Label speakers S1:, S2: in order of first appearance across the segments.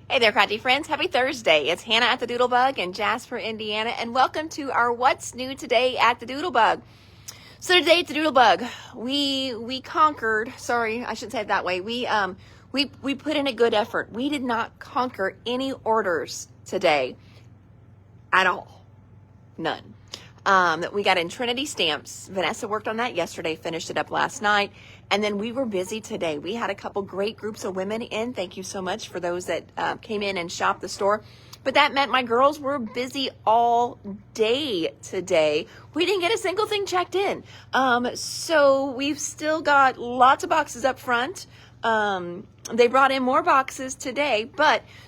S1: Hey there, crafty friends. Happy Thursday. It's Hannah at the Doodlebug in Jasper, Indiana, and welcome to our What's New Today at the Doodlebug. So today at the Doodlebug, we conquered, sorry, I shouldn't say it that way. We put in a good effort. We did not conquer any orders today at all. None. We got in Trinity Stamps. Vanessa worked on that yesterday, finished it up last night. And then we were busy today. We had a couple great groups of women in. Thank you so much for those that came in and shopped the store. But that meant my girls were busy all day today. We didn't get a single thing checked in. So we've still got lots of boxes up front. They brought in more boxes today,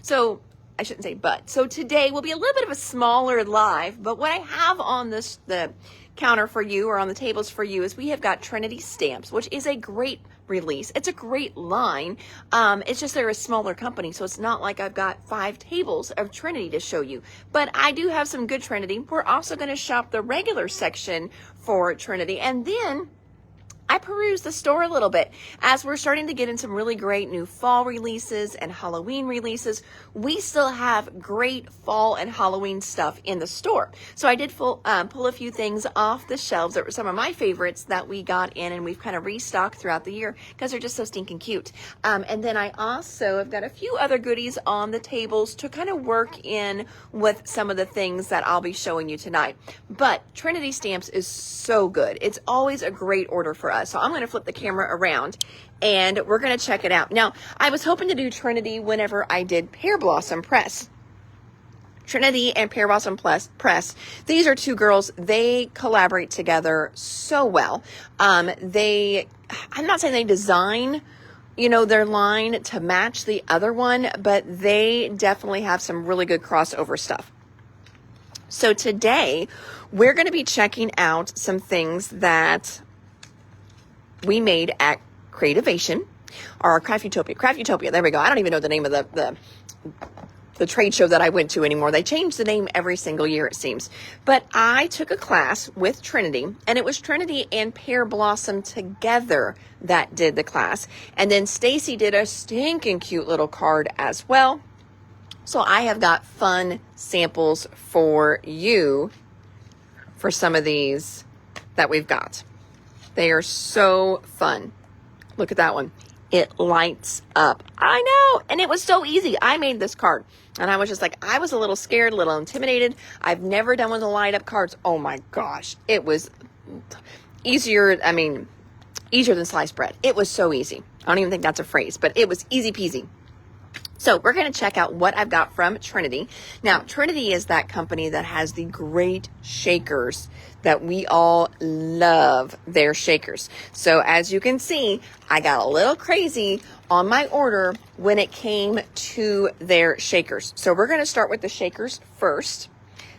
S1: so today will be a little bit of a smaller live, but what I have on the counter for you or on the tables for you is we have got Trinity Stamps, which is a great release. It's a great line. It's just they're a smaller company, so it's not like I've got 5 tables of Trinity to show you, but I do have some good Trinity. We're also going to shop the regular section for Trinity, and then I perused the store a little bit as we're starting to get in some really great new fall releases and Halloween releases. We still have great fall and Halloween stuff in the store. So I did pull a few things off the shelves that were some of my favorites that we got in, and we've kind of restocked throughout the year because they're just so stinking cute. And then I also have got a few other goodies on the tables to kind of work in with some of the things that I'll be showing you tonight. But Trinity Stamps is so good. It's always a great order for us. So I'm going to flip the camera around and we're going to check it out. Now, I was hoping to do Trinity whenever I did Pear Blossom Press. Trinity and Pear Blossom Press. These are two girls. They collaborate together so well. I'm not saying they design, their line to match the other one, but they definitely have some really good crossover stuff. So today we're going to be checking out some things that we made at Creativation, or Craftutopia. There we go. I don't even know the name of the trade show that I went to anymore. They change the name every single year, it seems. But I took a class with Trinity, and it was Trinity and Pear Blossom together that did the class. And then Stacy did a stinking cute little card as well. So I have got fun samples for you for some of these that we've got. They are so fun. Look at that one. It lights up. I know. And it was so easy. I made this card. And I was just like, I was a little scared, a little intimidated. I've never done one of the light up cards. Oh my gosh. It was easier than sliced bread. It was so easy. I don't even think that's a phrase, but it was easy peasy. So we're going to check out what I've got from Trinity. Now, Trinity is that company that has the great shakers that we all love, their shakers. So as you can see, I got a little crazy on my order when it came to their shakers. So we're going to start with the shakers first.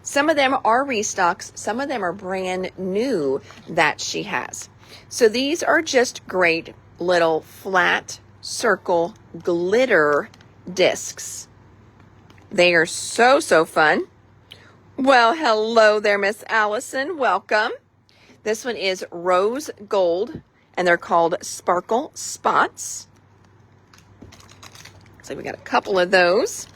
S1: Some of them are restocks. Some of them are brand new that she has. So these are just great little flat circle glitter discs. They are so fun. Well, hello there, Miss Allison. Welcome. This one is rose gold, and they're called Sparkle Spots. So we got a couple of those.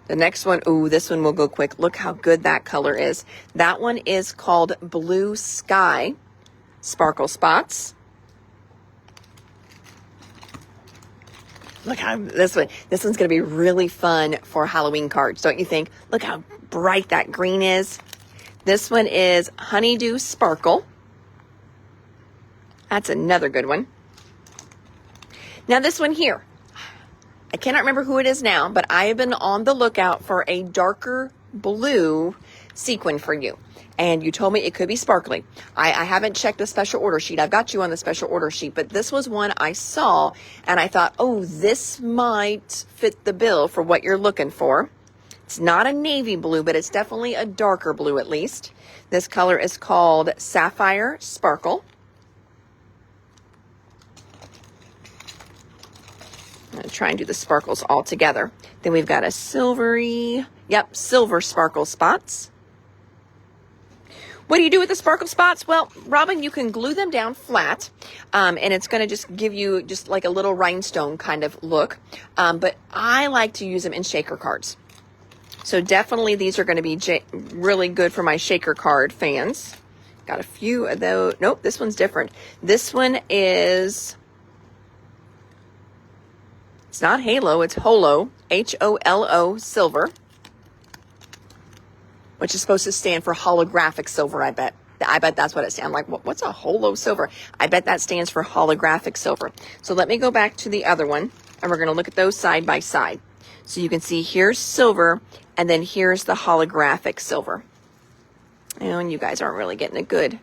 S1: The next one, this one will go quick. Look how good that color is. That one is called Blue Sky Sparkle Spots. Look how this one's going to be really fun for Halloween cards, don't you think? Look how bright that green is. This one is Honeydew Sparkle. That's another good one. Now this one here, I cannot remember who it is now, but I have been on the lookout for a darker blue sequin for you. And you told me it could be sparkly. I haven't checked the special order sheet. I've got you on the special order sheet, but this was one I saw and I thought, this might fit the bill for what you're looking for. It's not a navy blue, but it's definitely a darker blue at least. This color is called Sapphire Sparkle. I'm going to try and do the sparkles all together. Then we've got a silver sparkle spots. What do you do with the sparkle spots? Well, Robin, you can glue them down flat, and it's going to just give you just like a little rhinestone kind of look. But I like to use them in shaker cards. So definitely these are going to be really good for my shaker card fans. Got a few of those. Nope, this one's different. This one is, it's not halo, it's holo, H-O-L-O, silver, which is supposed to stand for holographic silver, I bet. I bet that's what it stands. I'm like, what's a holo silver? I bet that stands for holographic silver. So let me go back to the other one, and we're going to look at those side by side. So you can see here's silver, and then here's the holographic silver. And you guys aren't really getting it good.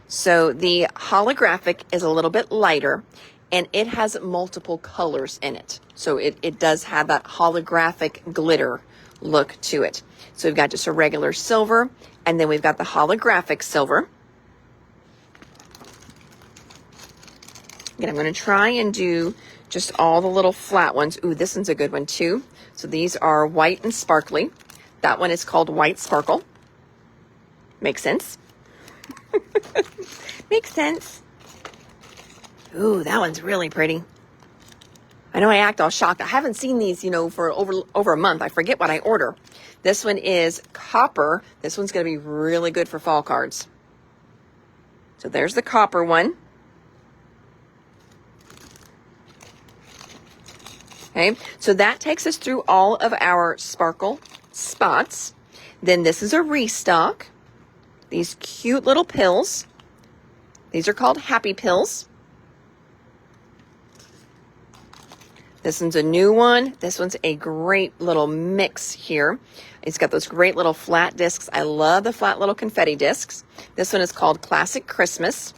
S1: So the holographic is a little bit lighter, and it has multiple colors in it. So it does have that holographic glitter look to it. So we've got just a regular silver, and then we've got the holographic silver. Again, I'm going to try and do just all the little flat ones. Ooh, this one's a good one too. So these are white and sparkly. That one is called White Sparkle. Makes sense. Makes sense. Ooh, that one's really pretty. I know I act all shocked. I haven't seen these, for over a month. I forget what I order. This one is copper. This one's going to be really good for fall cards. So there's the copper one. Okay, so that takes us through all of our sparkle spots. Then this is a restock. These cute little pills. These are called Happy Pills. This one's a new one. This one's a great little mix here. It's got those great little flat discs. I love the flat little confetti discs. This one is called Classic Christmas.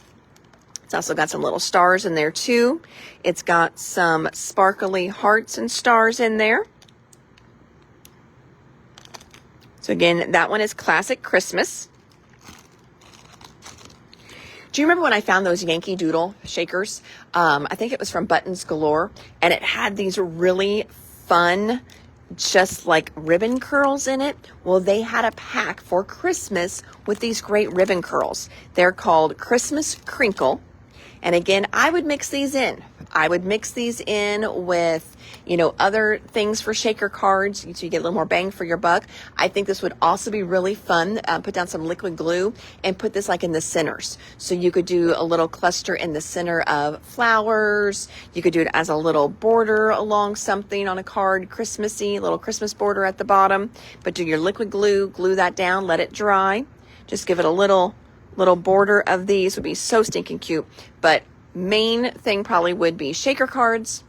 S1: It's also got some little stars in there too. It's got some sparkly hearts and stars in there. So again, that one is Classic Christmas. Do you remember when I found those Yankee Doodle shakers? I think it was from Buttons Galore, and it had these really fun, just like ribbon curls in it. Well, they had a pack for Christmas with these great ribbon curls. They're called Christmas Crinkle. And again, I would mix these in. I would mix these in with, other things for shaker cards so you get a little more bang for your buck. I think this would also be really fun. Put down some liquid glue and put this like in the centers. So you could do a little cluster in the center of flowers. You could do it as a little border along something on a card, Christmassy, little Christmas border at the bottom. But do your liquid glue, glue that down, let it dry. Just give it a little border of these. Would be so stinking cute. But main thing probably would be shaker cards,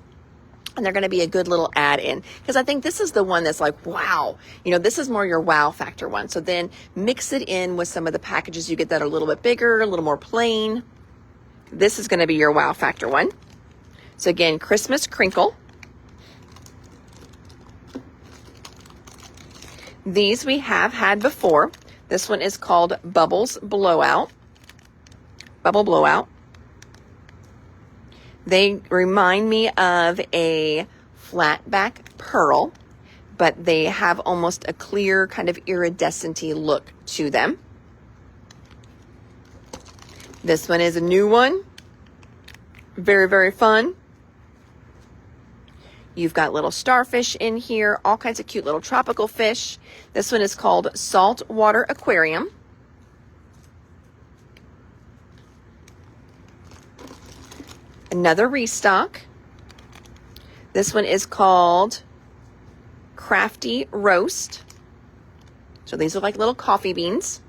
S1: and they're going to be a good little add-in because I think this is the one that's like, wow, this is more your wow factor one. So then mix it in with some of the packages you get that are a little bit bigger, a little more plain. This is going to be your wow factor one. So again, Christmas Crinkle. These we have had before. This one is called Bubbles Blowout. Bubble Blowout. They remind me of a flat back pearl, but they have almost a clear kind of iridescent-y look to them. This one is a new one. Very, very fun. You've got little starfish in here, all kinds of cute little tropical fish. This one is called Saltwater Aquarium. Another restock. This one is called Crafty Roast. So these are like little coffee beans.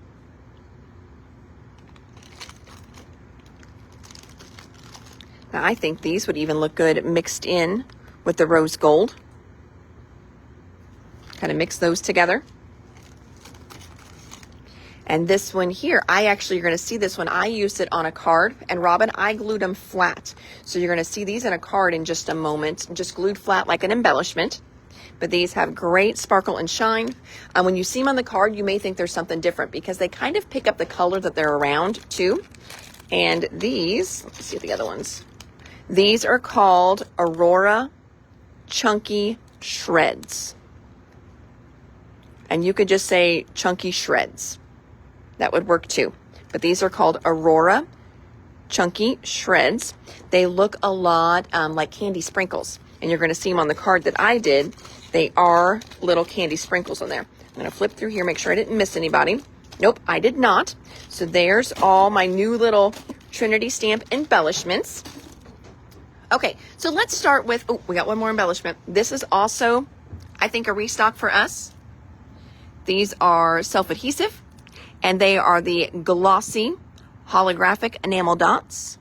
S1: Now I think these would even look good mixed in with the rose gold. Kind of mix those together. And this one here, you're going to see this one. I used it on a card, and Robin, I glued them flat. So you're going to see these in a card in just a moment, just glued flat like an embellishment. But these have great sparkle and shine. When you see them on the card, you may think there's something different because they kind of pick up the color that they're around too. And these, let's see the other ones. These are called Aurora Chunky Shreds. And you could just say Chunky Shreds. that would work too. But these are called Aurora Chunky Shreds. They look a lot like candy sprinkles, and you're going to see them on the card that I did. They are little candy sprinkles on there. I'm going to flip through here, make sure I didn't miss anybody. Nope, I did not. So there's all my new little Trinity Stamp embellishments. Okay, so let's start with, oh, we got one more embellishment. This is also, I think, a restock for us. These are self-adhesive, and they are the glossy holographic enamel dots.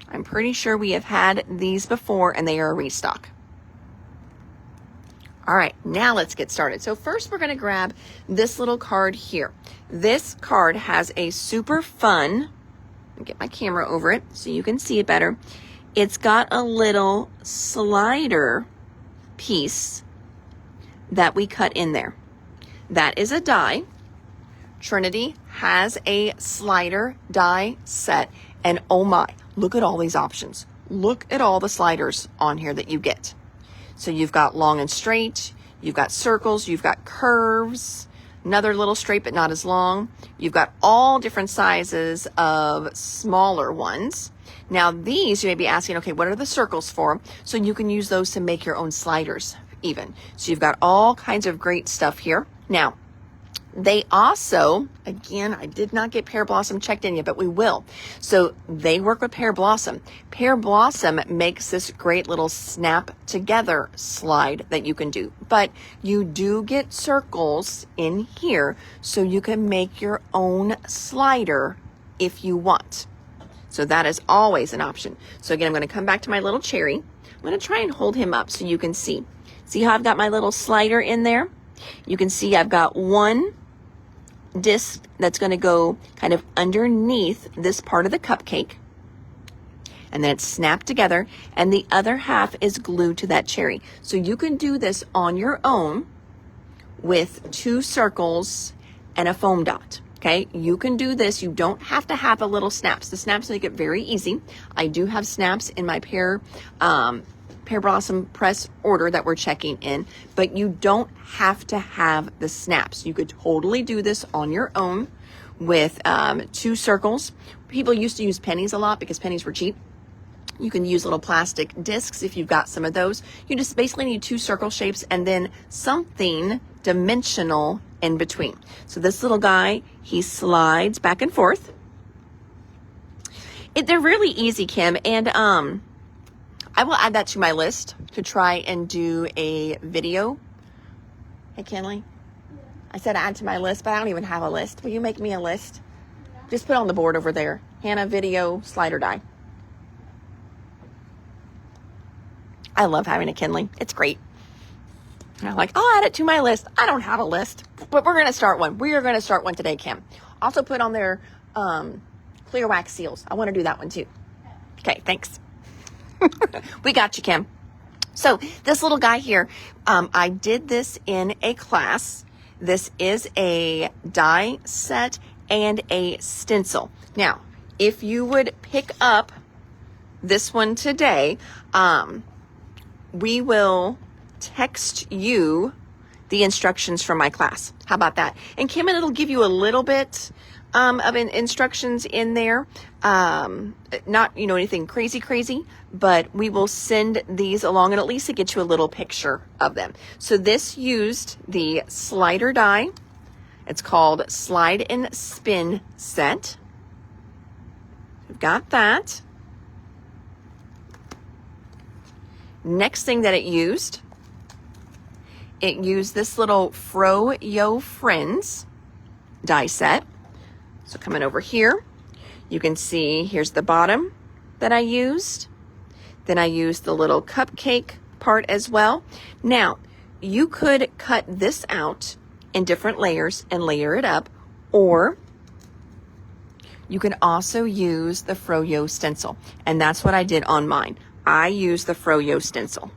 S1: I'm pretty sure we have had these before, and they are a restock. All right, now let's get started. So first we're going to grab this little card here. This card has a super fun, I'll get my camera over it so you can see it better. It's got a little slider piece that we cut in there. That is a die. Trinity has a slider die set, and oh my, look at all these options. Look at all the sliders on here that you get. So you've got long and straight, you've got circles, you've got curves, another little straight but not as long. You've got all different sizes of smaller ones. Now these, you may be asking, okay, what are the circles for? So you can use those to make your own sliders even. So you've got all kinds of great stuff here. Now, they also, again, I did not get Pear Blossom checked in yet, but we will. So they work with Pear Blossom. Pear Blossom makes this great little snap together slide that you can do. But you do get circles in here, so you can make your own slider if you want. So that is always an option. So again, I'm going to come back to my little cherry. I'm going to try and hold him up so you can see. See how I've got my little slider in there? You can see I've got one disc that's going to go kind of underneath this part of the cupcake. And then it's snapped together. And the other half is glued to that cherry. So you can do this on your own with 2 circles and a foam dot. Okay, you can do this. You don't have to have the little snaps. The snaps make it very easy. I do have snaps in my Pear Blossom press order that we're checking in, but you don't have to have the snaps. You could totally do this on your own with 2 circles. People used to use pennies a lot because pennies were cheap. You can use little plastic discs if you've got some of those. You just basically need 2 circle shapes and then something dimensional in between. So this little guy, he slides back and forth. They're really easy, Kim, and I will add that to my list to try and do a video. Hey, Kenley, I said add to my list, but I don't even have a list. Will you make me a list? Just put it on the board over there. Hannah, video, slider die. I love having a Kenley. It's great. And I'm like, I'll add it to my list. I don't have a list, but we're going to start one. We are going to start one today, Kim. Also put on there clear wax seals. I want to do that one too. Okay, thanks. We got you, Kim. So this little guy here, I did this in a class. This is a die set and a stencil. Now, if you would pick up this one today, we will text you the instructions from my class. How about that? And Kim, it'll give you a little bit of instructions in there. Not, anything crazy, but we will send these along and at least to get you a little picture of them. So this used the slider die. It's called Slide and Spin Set. We've got that. Next thing that it used this little Fro-Yo Friends die set. So coming over here, you can see here's the bottom that I used. Then I used the little cupcake part as well. Now, you could cut this out in different layers and layer it up, or you can also use the Fro-Yo stencil. And that's what I did on mine. I used the Fro-Yo stencil.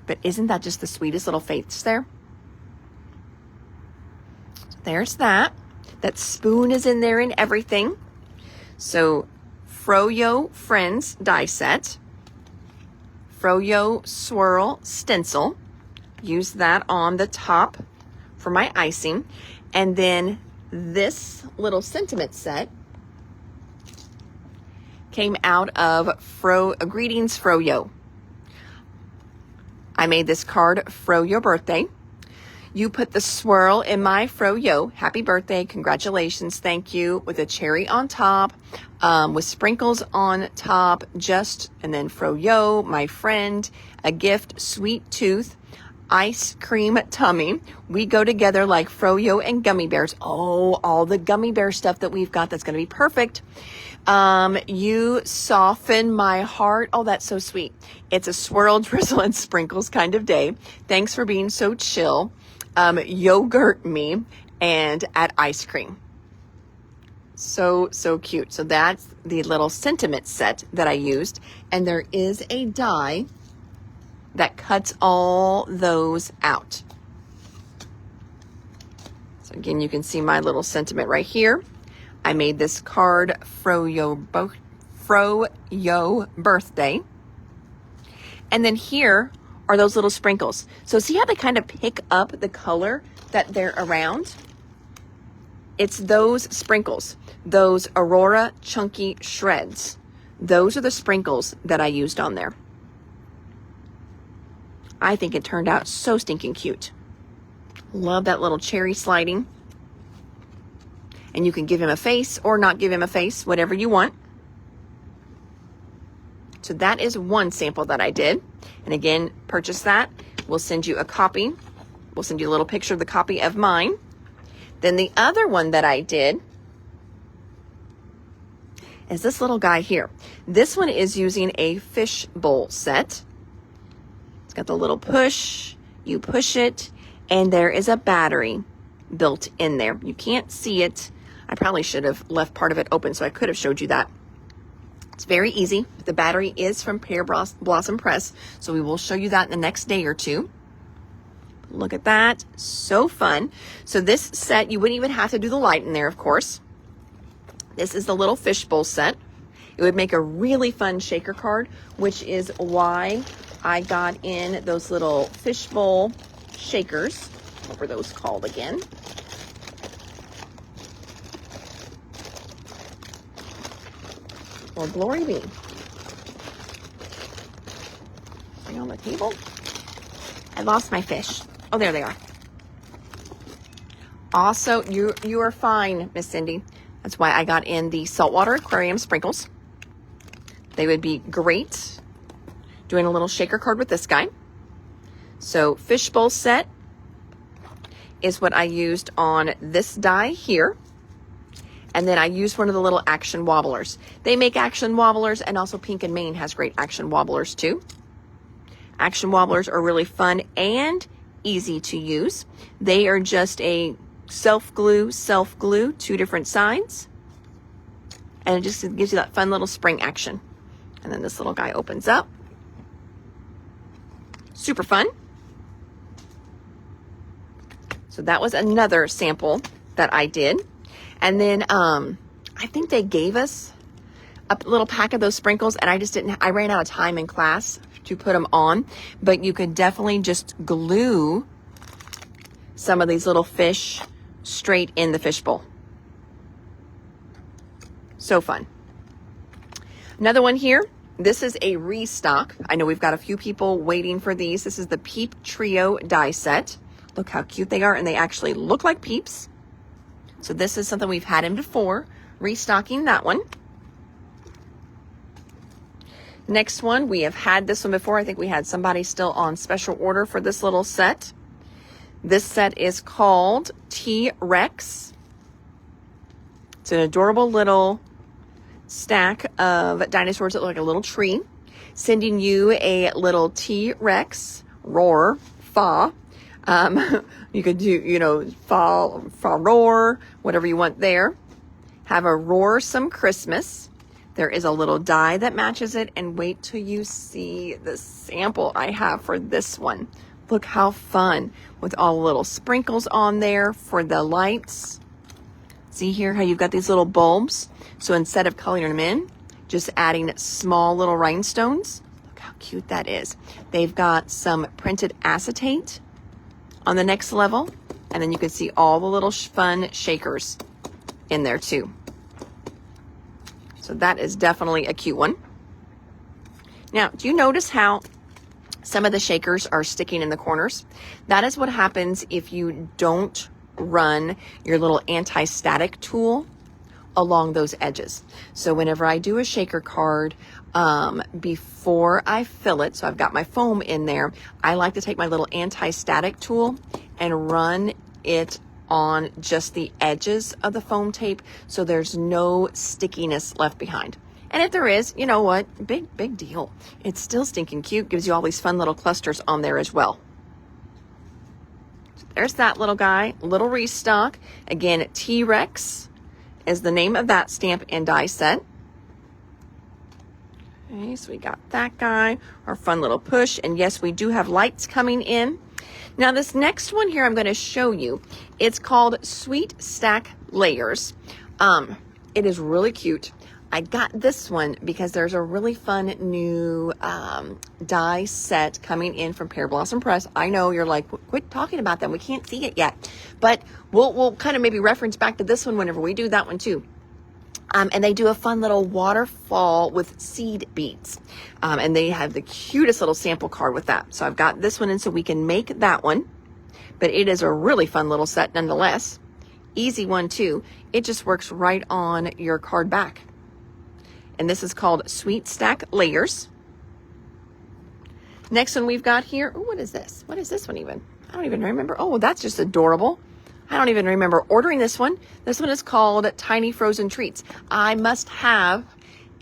S1: But isn't that just the sweetest little face there? There's that. That spoon is in there and everything. So Fro-Yo Friends die set. Fro-Yo Swirl stencil. Use that on the top for my icing. And then this little sentiment set came out of Greetings Froyo. I made this card, Froyo birthday. You put the swirl in my Froyo, happy birthday, congratulations, thank you, with a cherry on top, with sprinkles on top, and then Froyo, my friend, a gift, sweet tooth, ice cream tummy. We go together like Froyo and gummy bears. Oh, all the gummy bear stuff that we've got, that's going to be perfect. You soften my heart. Oh, that's so sweet. It's a swirl, drizzle, and sprinkles kind of day. Thanks for being so chill. Yogurt me, and add ice cream. So cute. So that's the little sentiment set that I used. And there is a die that cuts all those out. So again, you can see my little sentiment right here. I made this card, Froyo birthday. And then here are those little sprinkles. So see how they kind of pick up the color that they're around? It's those sprinkles, those Aurora chunky shreds. Those are the sprinkles that I used on there. I think it turned out so stinking cute. Love that little cherry sliding. And you can give him a face or not give him a face, whatever you want. So that is one sample that I did. And again, purchase that. We'll send you a copy. We'll send you a little picture of the copy of mine. Then the other one that I did is this little guy here. This one is using a fish bowl set. It's got the little push. You push it, and there is a battery built in there. You can't see it. I probably should have left part of it open so I could have showed you that. It's very easy. The battery is from Pear Blossom Press, so we will show you that in the next day or two. Look at that. So fun. So this set, you wouldn't even have to do the light in there, of course. This is the little fishbowl set. It would make a really fun shaker card, which is why I got in those little fishbowl shakers. What were those called again? Well, glory be. Are you on the table? I lost my fish. Oh, there they are. Also, you are fine, Miss Cindy. That's why I got in the saltwater aquarium sprinkles. They would be great doing a little shaker card with this guy. So fishbowl set is what I used on this die here. And then I used one of the little action wobblers. They make action wobblers, and also Pink and Maine has great action wobblers too. Action wobblers are really fun and easy to use. They are just a self-glue, two different sides. And it just gives you that fun little spring action. And then this little guy opens up. Super fun. So that was another sample that I did. And then I think they gave us a little pack of those sprinkles, and I ran out of time in class to put them on, but you could definitely just glue some of these little fish straight in the fishbowl. So fun. Another one here. This is a restock. I know we've got a few people waiting for these. This is the Peep Trio die set. Look how cute they are, and they actually look like peeps. So this is something we've had in before, restocking that one. Next one, we have had this one before. I think we had somebody still on special order for this little set. This set is called T-Rex. It's an adorable little stack of dinosaurs that look like a little tree. Sending you a little T-Rex, roar, fa. You could do, fa, roar, whatever you want there. Have a roarsome Christmas. There is a little die that matches it, and wait till you see the sample I have for this one. Look how fun, with all the little sprinkles on there for the lights. See here how you've got these little bulbs? So instead of coloring them in, just adding small little rhinestones. Look how cute that is. They've got some printed acetate on the next level. And then you can see all the little fun shakers in there too. So that is definitely a cute one. Now, do you notice how some of the shakers are sticking in the corners? That is what happens if you don't run your little anti-static tool along those edges. So whenever I do a shaker card, before I fill it, so I've got my foam in there, I like to take my little anti-static tool and run it on just the edges of the foam tape so there's no stickiness left behind. And if there is, you know what? Big deal. It's still stinking cute. Gives you all these fun little clusters on there as well. So there's that little guy, little restock. Again, T-Rex is the name of that stamp and die set. Okay, so we got that guy, our fun little push. And yes, we do have lights coming in. Now this next one here I'm going to show you, it's called Sweet Stack Layers. It is really cute. I got this one because there's a really fun new die set coming in from Pear Blossom Press. I know you're like, quit talking about them. We can't see it yet. But we'll kind of maybe reference back to this one whenever we do that one too. And they do a fun little waterfall with seed beads. And they have the cutest little sample card with that. So I've got this one in so we can make that one. But it is a really fun little set nonetheless. Easy one too. It just works right on your card back. And this is called Sweet Stack Layers. Next one we've got here. Oh, what is this? What is this one even? I don't even remember. Oh, that's just adorable. I don't even remember ordering this one. This one is called Tiny Frozen Treats. I must have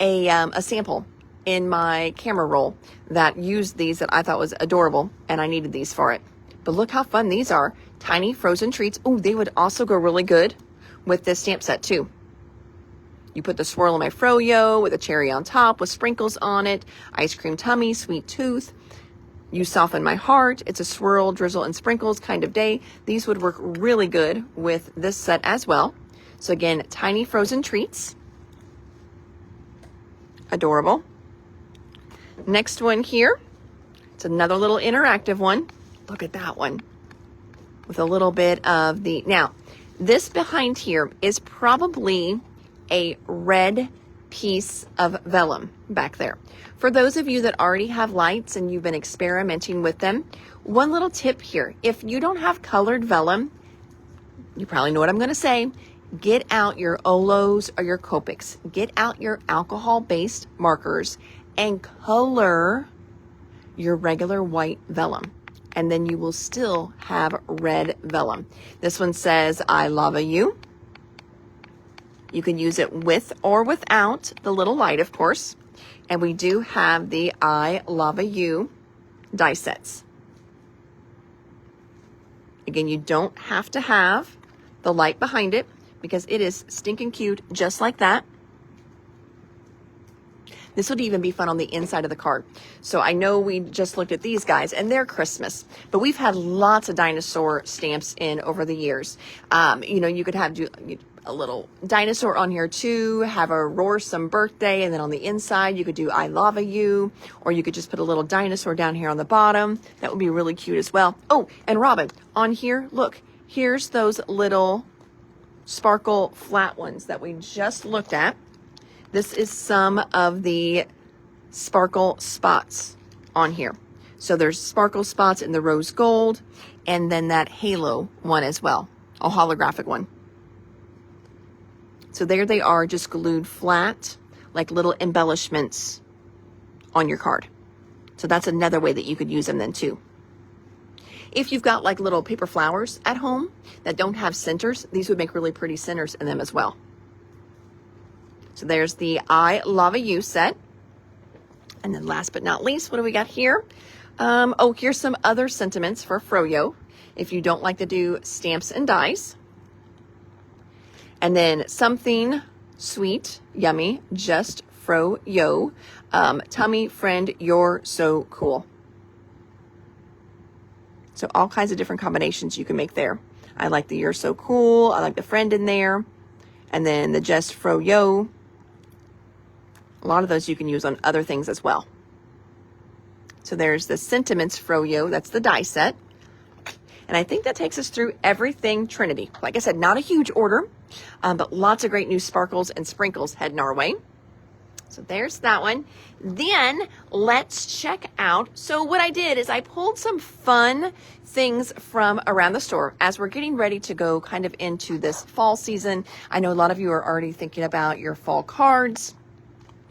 S1: a sample in my camera roll that used these that I thought was adorable, and I needed these for it. But look how fun these are. Tiny Frozen Treats. Oh, they would also go really good with this stamp set too. You put the swirl in my froyo with a cherry on top with sprinkles on it, ice cream tummy, sweet tooth. You soften my heart. It's a swirl, drizzle, and sprinkles kind of day. These would work really good with this set as well. So again, Tiny Frozen Treats. Adorable. Next one here. It's another little interactive one. Look at that one. With a little bit of the... Now, this behind here is probably a red piece of vellum back there. For those of you that already have lights and you've been experimenting with them, one little tip here. If you don't have colored vellum, you probably know what I'm going to say. Get out your Olos or your Copics. Get out your alcohol-based markers and color your regular white vellum. And then you will still have red vellum. This one says, I love you. You can use it with or without the little light, of course. And we do have the I Lava You die sets. Again, you don't have to have the light behind it because it is stinking cute just like that. This would even be fun on the inside of the card. So I know we just looked at these guys and they're Christmas, but we've had lots of dinosaur stamps in over the years. You know, you could have a little dinosaur on here too, have a roarsome birthday, and then on the inside you could do I love you, or you could just put a little dinosaur down here on the bottom. That would be really cute as well. Oh, and Robin, on here, look, here's those little sparkle flat ones that we just looked at. This is some of the sparkle spots on here. So there's sparkle spots in the rose gold, and then that halo one as well, a holographic one. So there they are, just glued flat, like little embellishments on your card. So that's another way that you could use them then too. If you've got like little paper flowers at home that don't have centers, these would make really pretty centers in them as well. So there's the I Lava You set. And then last but not least, what do we got here? Oh, here's some other sentiments for froyo if you don't like to do stamps and dies. And then something sweet, yummy, just froyo. Tummy friend, you're so cool. So all kinds of different combinations you can make there. I like the you're so cool. I like the friend in there. And then the just froyo. A lot of those you can use on other things as well. So there's the sentiments froyo. That's the die set. And I think that takes us through everything Trinity. Like I said, not a huge order, but lots of great new sparkles and sprinkles heading our way. So there's that one. Then let's check out. So what I did is I pulled some fun things from around the store as we're getting ready to go kind of into this fall season. I know a lot of you are already thinking about your fall cards,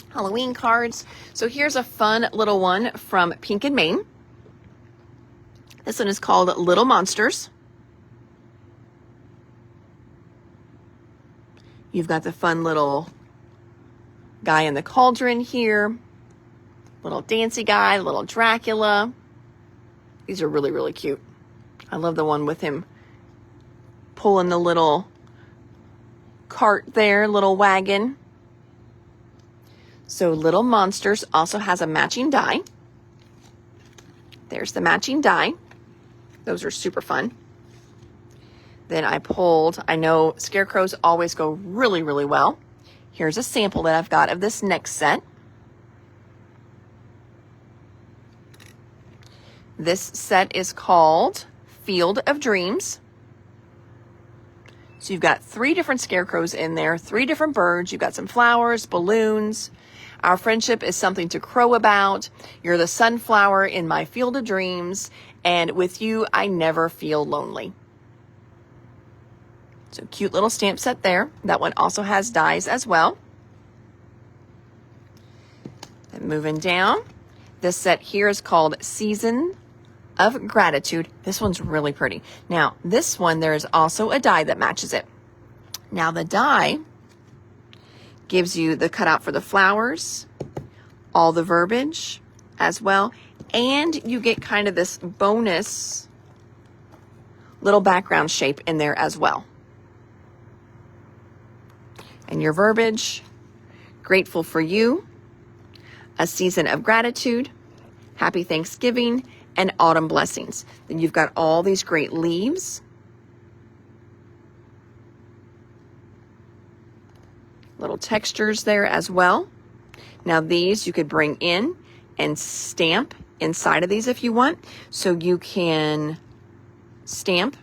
S1: Halloween cards. So here's a fun little one from Pink and Maine. This one is called Little Monsters. You've got the fun little guy in the cauldron here, little dancy guy, little Dracula. These are really, really cute. I love the one with him pulling the little cart there, little wagon. So Little Monsters also has a matching die. There's the matching die. Those are super fun. Then I know scarecrows always go really, really well. Here's a sample that I've got of this next set. This set is called Field of Dreams. So you've got 3 different scarecrows in there, 3 different birds. You've got some flowers, balloons. Our friendship is something to crow about. You're the sunflower in my field of dreams. And with you, I never feel lonely. So cute little stamp set there. That one also has dies as well. And moving down, this set here is called Season of Gratitude. This one's really pretty. Now, this one, there is also a die that matches it. Now, the die gives you the cutout for the flowers, all the verbiage as well, and you get kind of this bonus little background shape in there as well. And your verbiage, grateful for you, a season of gratitude, happy Thanksgiving, and autumn blessings. Then you've got all these great leaves. Little textures there as well. Now these you could bring in and stamp inside of these if you want. So you can stamp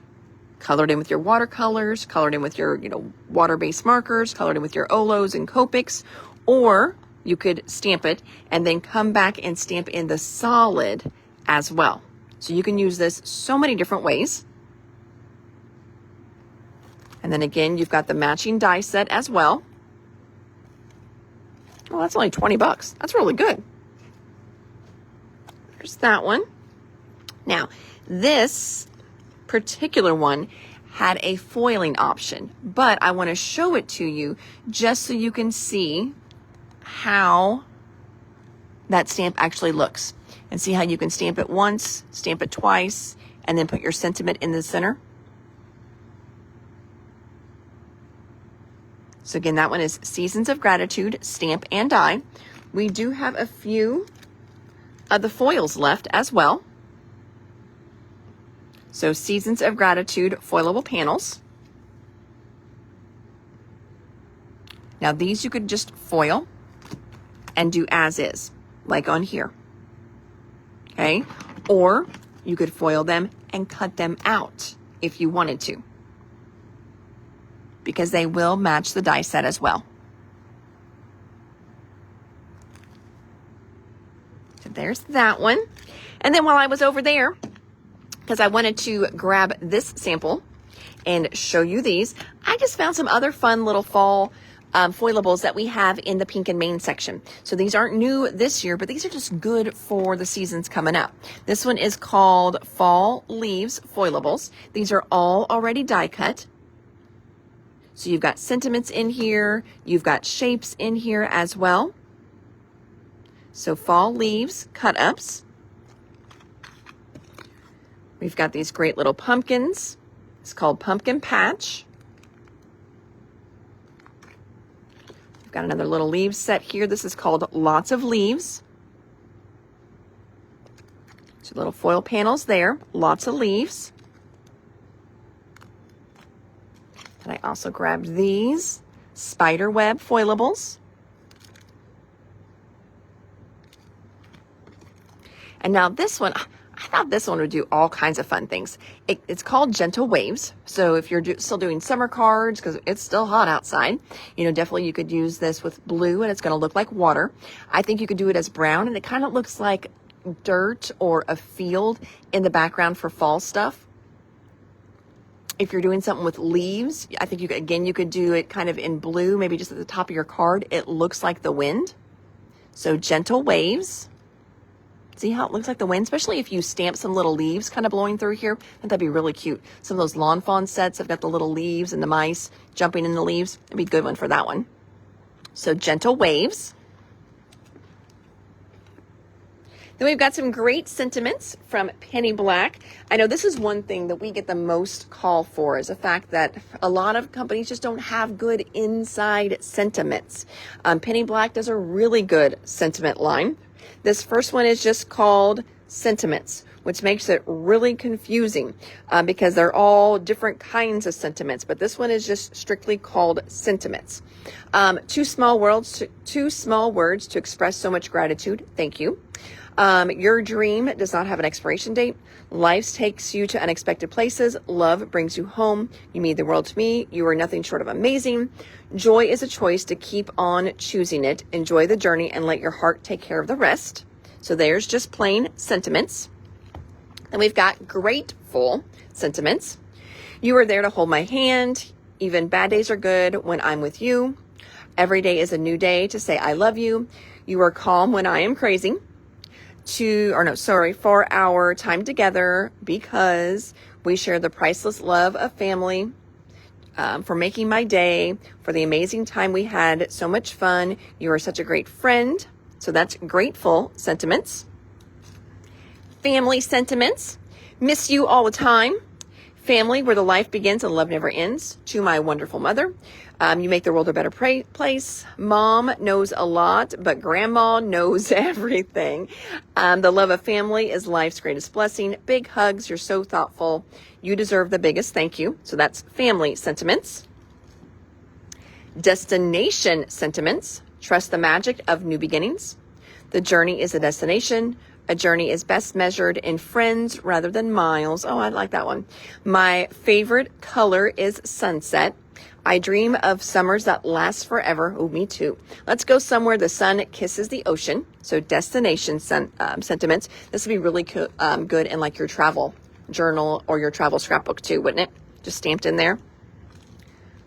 S1: colored in with your watercolors, colored in with your, water-based markers, colored in with your Olos and Copics, or you could stamp it and then come back and stamp in the solid as well. So you can use this so many different ways. And then again, you've got the matching die set as well. Well, that's only $20. That's really good. There's that one. Now, this particular one had a foiling option, but I want to show it to you just so you can see how that stamp actually looks and see how you can stamp it once, stamp it twice, and then put your sentiment in the center. So again, that one is Seasons of Gratitude, stamp and die. We do have a few of the foils left as well. So Seasons of Gratitude foilable panels. Now these you could just foil and do as is, like on here. Okay? Or you could foil them and cut them out if you wanted to, because they will match the die set as well. So there's that one. And then while I was over there, because I wanted to grab this sample and show you these, I just found some other fun little fall foilables that we have in the Pink and Maine section. So these aren't new this year, but these are just good for the seasons coming up. This one is called Fall Leaves Foilables. These are all already die cut. So you've got sentiments in here, you've got shapes in here as well. So fall leaves, cut ups. We've got these great little pumpkins. It's called Pumpkin Patch. We've got another little leaves set here. This is called Lots of Leaves. So little foil panels there, lots of leaves. And I also grabbed these spider web foilables. And now this one, I thought this one would do all kinds of fun things. It's called Gentle Waves. So if you're still doing summer cards, because it's still hot outside, definitely you could use this with blue and it's going to look like water. I think you could do it as brown and it kind of looks like dirt or a field in the background for fall stuff. If you're doing something with leaves, I think you could do it kind of in blue, maybe just at the top of your card. It looks like the wind. So Gentle Waves. See how it looks like the wind, especially if you stamp some little leaves kind of blowing through here. I think that'd be really cute. Some of those lawn fawn sets have got the little leaves and the mice jumping in the leaves. It'd be a good one for that one. So Gentle Waves. Then we've got some great sentiments from Penny Black. I know this is one thing that we get the most call for, is the fact that a lot of companies just don't have good inside sentiments. Penny Black does a really good sentiment line. This first one is just called Sentiments, which makes it really confusing because they're all different kinds of sentiments. But this one is just strictly called Sentiments. Two small words to express so much gratitude. Thank you. Your dream does not have an expiration date. Life takes you to unexpected places. Love brings you home. You mean the world to me. You are nothing short of amazing. Joy is a choice to keep on choosing it. Enjoy the journey and let your heart take care of the rest. So there's just plain sentiments. And we've got grateful sentiments. You are there to hold my hand. Even bad days are good when I'm with you. Every day is a new day to say I love you. You are calm when I am crazy. For our time together, because we share the priceless love of family, for making my day, for the amazing time we had, so much fun. You are such a great friend. So that's grateful sentiments. Family sentiments. Miss you all the time. Family, where the life begins and love never ends. To my wonderful mother. You make the world a better place. Mom knows a lot, but grandma knows everything. The love of family is life's greatest blessing. Big hugs. You're so thoughtful. You deserve the biggest thank you. So that's family sentiments. Destination sentiments. Trust the magic of new beginnings. The journey is a destination. A journey is best measured in friends rather than miles. Oh, I like that one. My favorite color is sunset. I dream of summers that last forever. Oh, me too. Let's go somewhere the sun kisses the ocean. So destination sentiments. This would be really good in like your travel journal or your travel scrapbook too, wouldn't it? Just stamped in there.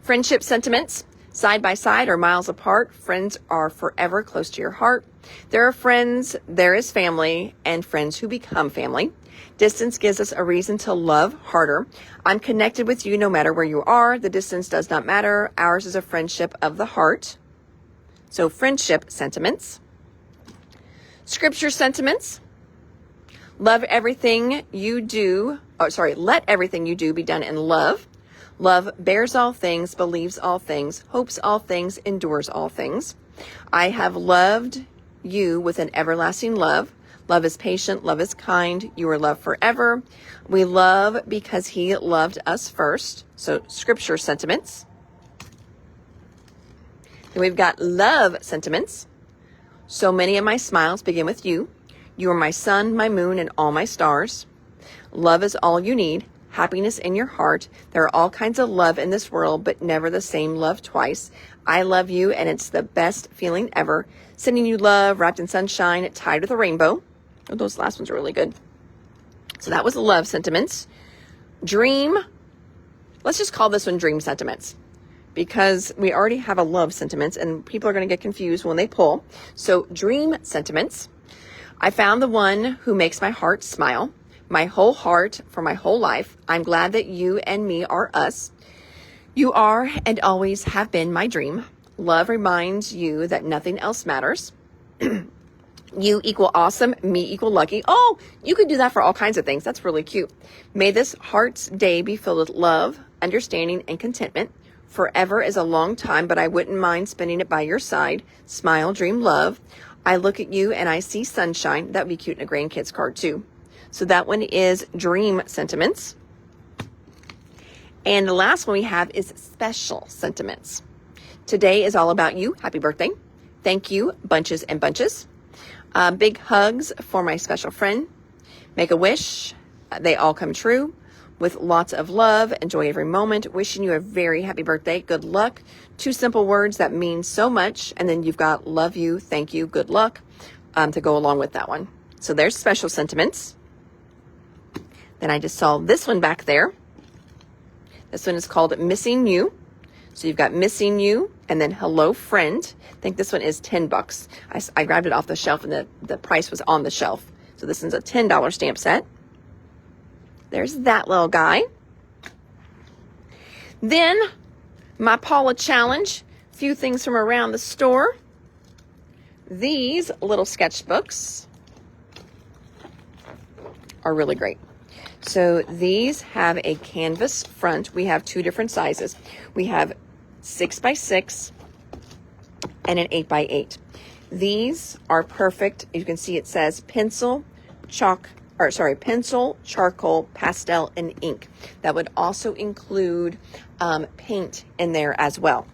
S1: Friendship sentiments. Side by side or miles apart, friends are forever close to your heart. There are friends, there is family, and friends who become family. Distance gives us a reason to love harder. I'm connected with you no matter where you are. The distance does not matter. Ours is a friendship of the heart. So friendship sentiments. Scripture sentiments. Let everything you do be done in love. Love bears all things, believes all things, hopes all things, endures all things. I have loved you with an everlasting love. Love is patient, love is kind. You are loved forever. We love because he loved us first. So scripture sentiments. Then we've got love sentiments. So many of my smiles begin with you. You are my sun, my moon, and all my stars. Love is all you need. Happiness in your heart. There are all kinds of love in this world, but never the same love twice. I love you, and it's the best feeling ever. Sending you love, wrapped in sunshine, tied with a rainbow. Oh, those last ones are really good. So that was the love sentiments. Dream. Let's just call this one dream sentiments, because we already have a love sentiments, and people are going to get confused when they pull. So dream sentiments. I found the one who makes my heart smile. My whole heart for my whole life. I'm glad that you and me are us. You are and always have been my dream. Love reminds you that nothing else matters. You equal awesome, me equal lucky. Oh, you could do that for all kinds of things. That's really cute. May this heart's day be filled with love, understanding, and contentment. Forever is a long time, but I wouldn't mind spending it by your side. Smile, dream, love. I look at you and I see sunshine. That would be cute in a grandkid's card too. So that one is dream sentiments. And the last one we have is special sentiments. Today is all about you. Happy birthday. Thank you, bunches and bunches. Big hugs for my special friend. Make a wish. They all come true. With lots of love, enjoy every moment. Wishing you a very happy birthday. Good luck. 2 simple words that mean so much. And then you've got love you, thank you, good luck to go along with that one. So there's special sentiments. Then I just saw this one back there. This one is called Missing You. So you've got Missing You and then Hello Friend. I think this one is $10. I grabbed it off the shelf and the price was on the shelf. So this is a $10 stamp set. There's that little guy. Then my Paula challenge. A few things from around the store. These little sketchbooks are really great. So these have a canvas front. We have 2 different sizes. We have 6x6 and an 8x8. These are perfect. You can see it says pencil, charcoal, pastel, and ink. That would also include paint in there as well.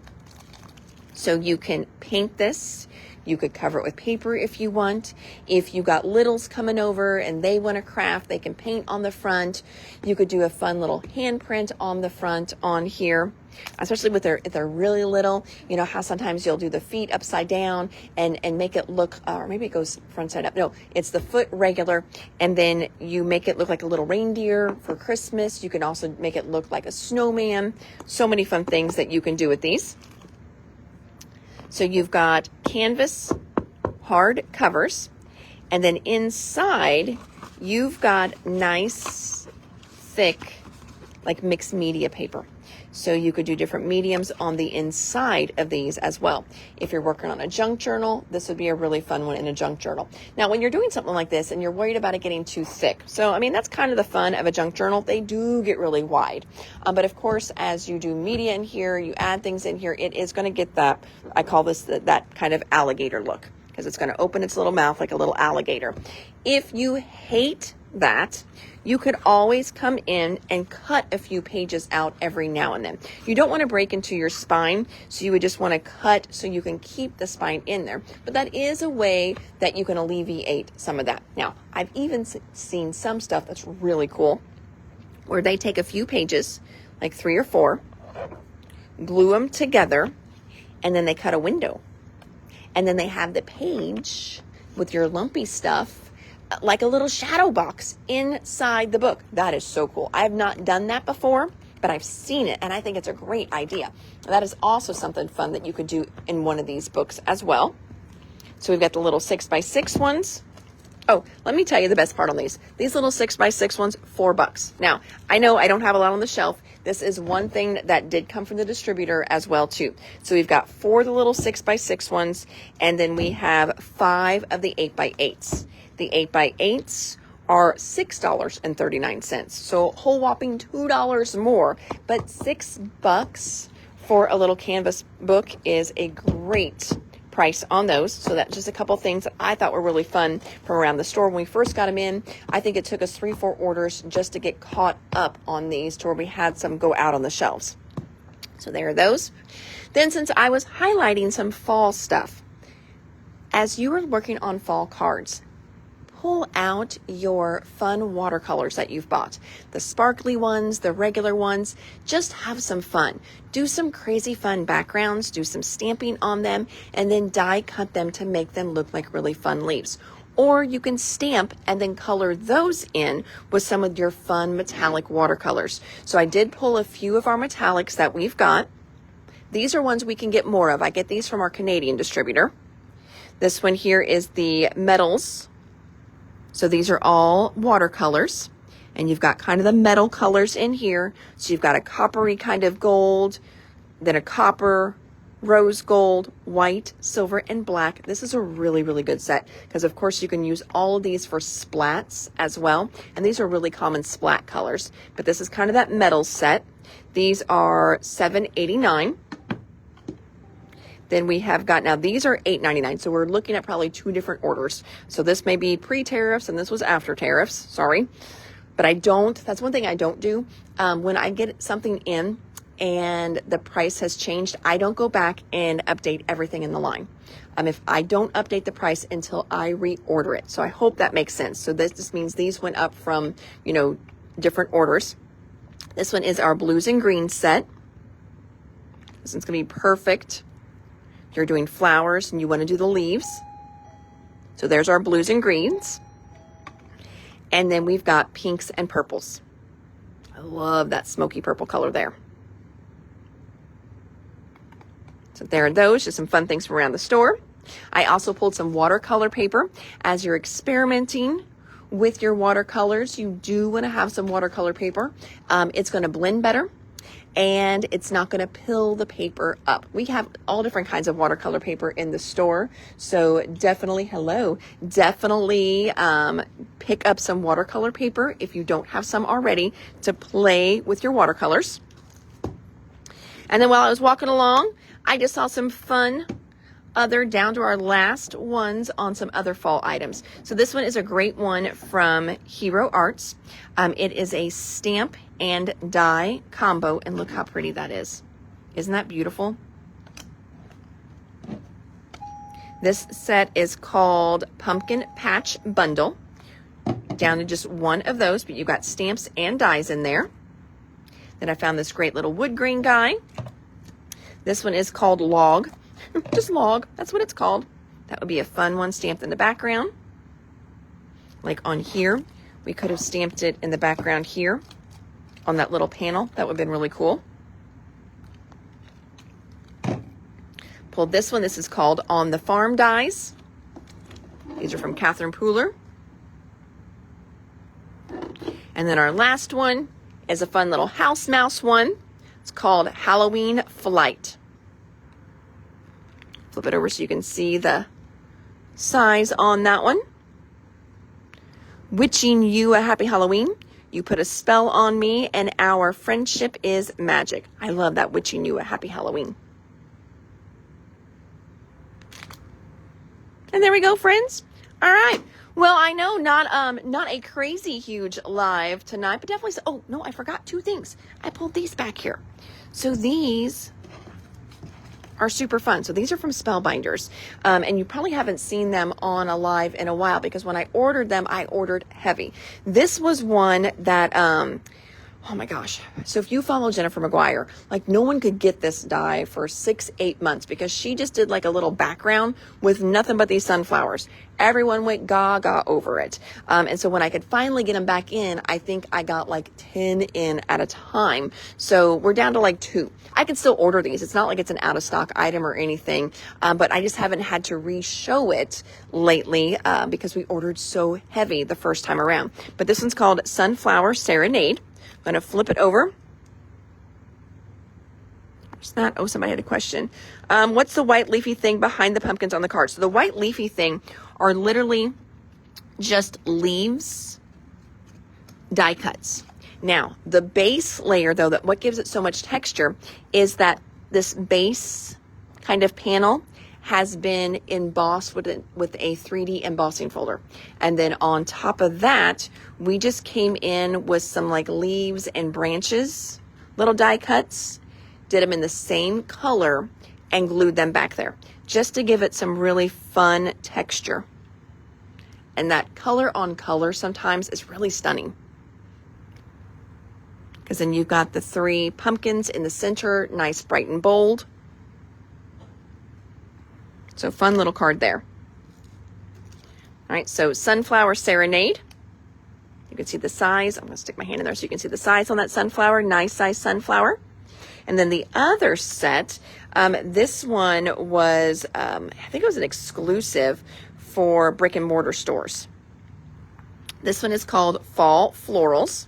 S1: So you can paint this. You could cover it with paper if you want. If you got littles coming over and they want to craft, they can paint on the front. You could do a fun little handprint on the front on here, especially if they're really little. You know how sometimes you'll do the feet upside down and make it look, or maybe it goes front side up. No, it's the foot regular, and then you make it look like a little reindeer for Christmas. You can also make it look like a snowman. So many fun things that you can do with these. So you've got canvas hard covers, and then inside you've got nice, thick, like mixed media paper. So you could do different mediums on the inside of these as well. If you're working on a junk journal, this would be a really fun one in a junk journal. Now, when you're doing something like this and you're worried about it getting too thick, so I mean, that's kind of the fun of a junk journal. They do get really wide. But of course, as you do media in here, you add things in here, it is going to get that, I call this that kind of alligator look, because it's going to open its little mouth like a little alligator. If you hate that, you could always come in and cut a few pages out every now and then. You don't want to break into your spine, so you would just want to cut so you can keep the spine in there. But that is a way that you can alleviate some of that. Now, I've even seen some stuff that's really cool, where they take a few pages, like 3 or 4, glue them together, and then they cut a window. And then they have the page with your lumpy stuff like a little shadow box inside the book. That is so cool. I have not done that before, but I've seen it, and I think it's a great idea. That is also something fun that you could do in one of these books as well. So we've got the little 6x6 ones. Oh, let me tell you the best part on these. These little 6x6 ones, $4. Now, I know I don't have a lot on the shelf. This is one thing that did come from the distributor as well, too. So we've got 4 of the little 6x6 ones, and then we have 5 of the 8x8s. The 8x8s are $6.39. So a whole whopping $2 more, but $6 for a little canvas book is a great price on those. So that's just a couple things that I thought were really fun from around the store when we first got them in. I think it took us 3-4 orders just to get caught up on these to where we had some go out on the shelves. So there are those. Then, since I was highlighting some fall stuff, as you were working on fall cards, pull out your fun watercolors that you've bought. The sparkly ones, the regular ones. Just have some fun. Do some crazy fun backgrounds, do some stamping on them, and then die cut them to make them look like really fun leaves. Or you can stamp and then color those in with some of your fun metallic watercolors. So I did pull a few of our metallics that we've got. These are ones we can get more of. I get these from our Canadian distributor. This one here is the metals. So these are all watercolors, and you've got kind of the metal colors in here. So you've got a coppery kind of gold, then a copper, rose gold, white, silver, and black. This is a really, really good set because, of course, you can use all of these for splats as well. And these are really common splat colors, but this is kind of that metal set. These are $7.89. Then we have got, now these are $8.99. So we're looking at probably 2 different orders. So this may be pre-tariffs and this was after tariffs. Sorry. But that's one thing I don't do. When I get something in, and the price has changed, I don't go back and update everything in the line. If I don't update the price until I reorder it. So I hope that makes sense. So this just means these went up from, you know, different orders. This one is our blues and greens set. This one's going to be perfect. You're doing flowers and you want to do the leaves. So there's our blues and greens. And then we've got pinks and purples. I love that smoky purple color there. So there are those, just some fun things from around the store. I also pulled some watercolor paper. As you're experimenting with your watercolors, you do want to have some watercolor paper. It's going to blend better and it's not going to pill the paper up. We have all different kinds of watercolor paper in the store. So definitely, pick up some watercolor paper if you don't have some already to play with your watercolors. And then while I was walking along, I just saw some fun down to our last ones on some other fall items. So this one is a great one from Hero Arts. It is a stamp and die combo, and look how pretty that is. Isn't that beautiful? This set is called Pumpkin Patch Bundle. Down to just one of those, but you've got stamps and dies in there. Then I found this great little wood grain guy. This one is called Log. Just Log, that's what it's called. That would be a fun one stamped in the background. Like on here, we could have stamped it in the background here on that little panel. That would have been really cool. Pulled this one. This is called On the Farm Dies. These are from Catherine Pooler. And then our last one is a fun little house mouse one. It's called Halloween Flight. Flip it over so you can see the size on that one. Witching you a happy Halloween. You put a spell on me and our friendship is magic. I love that, witching you a happy Halloween. And there we go, friends. All right. Well, I know not a crazy huge live tonight, but definitely. Oh no, I forgot two things. I pulled these back here. So these are super fun. So these are from Spellbinders, and you probably haven't seen them on a live in a while because when I ordered them, I ordered heavy. This was one that oh my gosh. So if you follow Jennifer McGuire, like no one could get this die for 6-8 months because she just did like a little background with nothing but these sunflowers. Everyone went gaga over it. And so when I could finally get them back in, I think I got like 10 in at a time. So we're down to like 2. I can still order these. It's not like it's an out of stock item or anything, but I just haven't had to re-show it lately because we ordered so heavy the first time around. But this one's called Sunflower Serenade. I'm going to flip it over. What's that? Oh, somebody had a question. What's the white leafy thing behind the pumpkins on the card? So the white leafy thing are literally just leaves, die cuts. Now, the base layer, though, that what gives it so much texture is that this base kind of panel has been embossed with a 3D embossing folder. And then on top of that, we just came in with some like leaves and branches, little die cuts, did them in the same color and glued them back there just to give it some really fun texture. And that color on color sometimes is really stunning. Because then you've got the 3 pumpkins in the center, nice, bright, and bold. So fun little card there. All right, so Sunflower Serenade. You can see the size. I'm going to stick my hand in there so you can see the size on that sunflower. Nice size sunflower. And then the other set, this one was, I think it was an exclusive for brick and mortar stores. This one is called Fall Florals.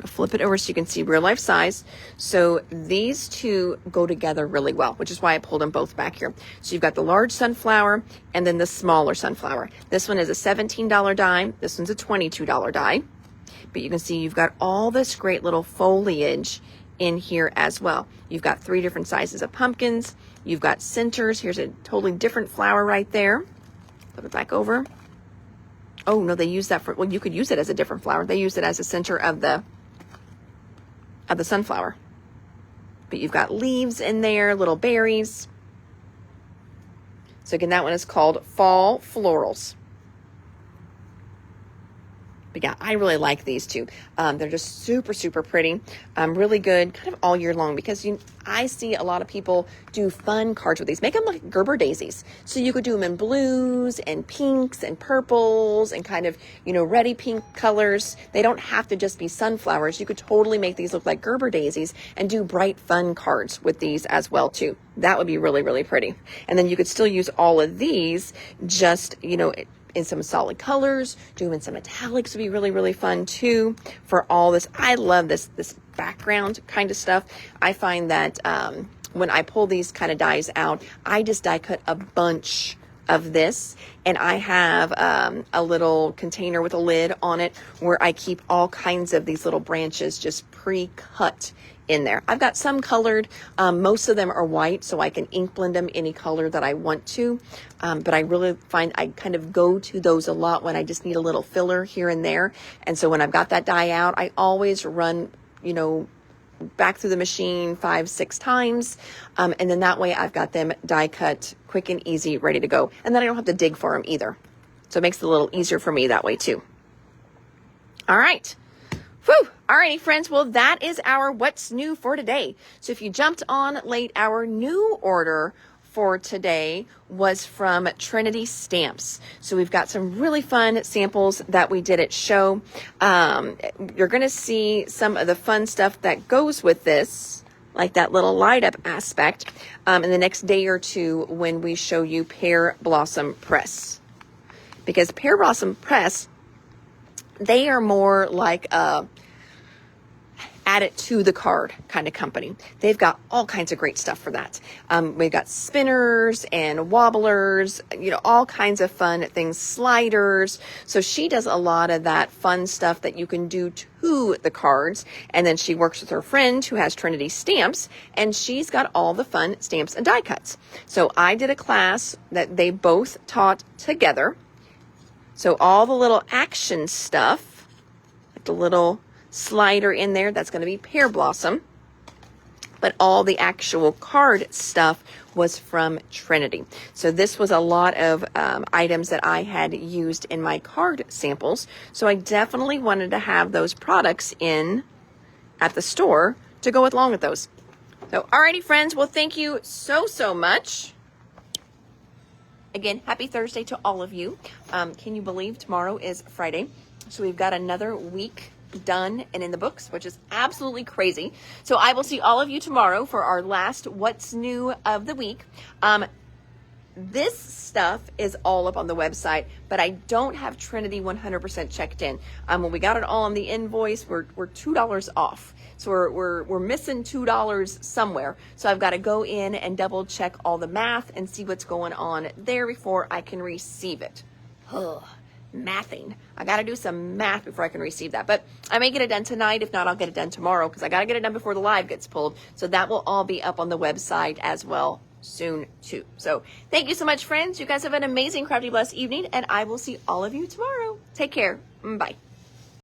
S1: I'll flip it over so you can see real life size. So these two go together really well, which is why I pulled them both back here. So you've got the large sunflower and then the smaller sunflower. This one is a $17 die. This one's a $22 die. But you can see you've got all this great little foliage in here as well. You've got 3 different sizes of pumpkins. You've got centers. Here's a totally different flower right there. Flip it back over. Oh no, they use that for, well, you could use it as a different flower. They use it as a center of the of the sunflower. But you've got leaves in there, little berries. So again, that one is called Fall Florals. But yeah, I really like these two. They're just super, super pretty. Really good kind of all year long, because I see a lot of people do fun cards with these. Make them like Gerber daisies. So you could do them in blues and pinks and purples and kind of, reddy pink colors. They don't have to just be sunflowers. You could totally make these look like Gerber daisies and do bright fun cards with these as well too. That would be really, really pretty. And then you could still use all of these just, in some solid colors. Do them in some metallics would be really, really fun too for all this. I love this background kind of stuff. I find that when I pull these kind of dies out, I just die cut a bunch of this, and I have a little container with a lid on it where I keep all kinds of these little branches just pre-cut in there. I've got some colored, most of them are white, so I can ink blend them any color that I want to, but I really find I kind of go to those a lot when I just need a little filler here and there. And so when I've got that die out, I always run, back through the machine 5-6 times, and then that way I've got them die cut quick and easy, ready to go, and then I don't have to dig for them either. So it makes it a little easier for me that way too. All right. Whew. Alrighty, friends. Well, that is our what's new for today. So if you jumped on late, our new order for today was from Trinity Stamps. So we've got some really fun samples that we did at show. You're going to see some of the fun stuff that goes with this, like that little light up aspect, in the next day or two when we show you Pear Blossom Press. Because Pear Blossom Press, they are more like a add it to the card kind of company. They've got all kinds of great stuff for that. We've got spinners and wobblers, all kinds of fun things, sliders. So she does a lot of that fun stuff that you can do to the cards. And then she works with her friend who has Trinity Stamps, and she's got all the fun stamps and die cuts. So I did a class that they both taught together. So all the little action stuff, like the little slider in there, that's going to be Pear Blossom. But all the actual card stuff was from Trinity. So this was a lot of items that I had used in my card samples. So I definitely wanted to have those products in at the store to go along with those. So, alrighty, friends. Well, thank you so much. Again, happy Thursday to all of you. Can you believe tomorrow is Friday? So we've got another week done and in the books, which is absolutely crazy. So I will see all of you tomorrow for our last What's New of the week. This stuff is all up on the website, but I don't have Trinity 100% checked in. When we got it all on the invoice, we're $2 off. So we're missing $2 somewhere. So I've got to go in and double check all the math and see what's going on there before I can receive it. Ugh, mathing. I got to do some math before I can receive that. But I may get it done tonight. If not, I'll get it done tomorrow because I got to get it done before the live gets pulled. So that will all be up on the website as well soon too. So thank you so much, friends. You guys have an amazing, crafty, blessed evening, and I will see all of you tomorrow. Take care. Bye.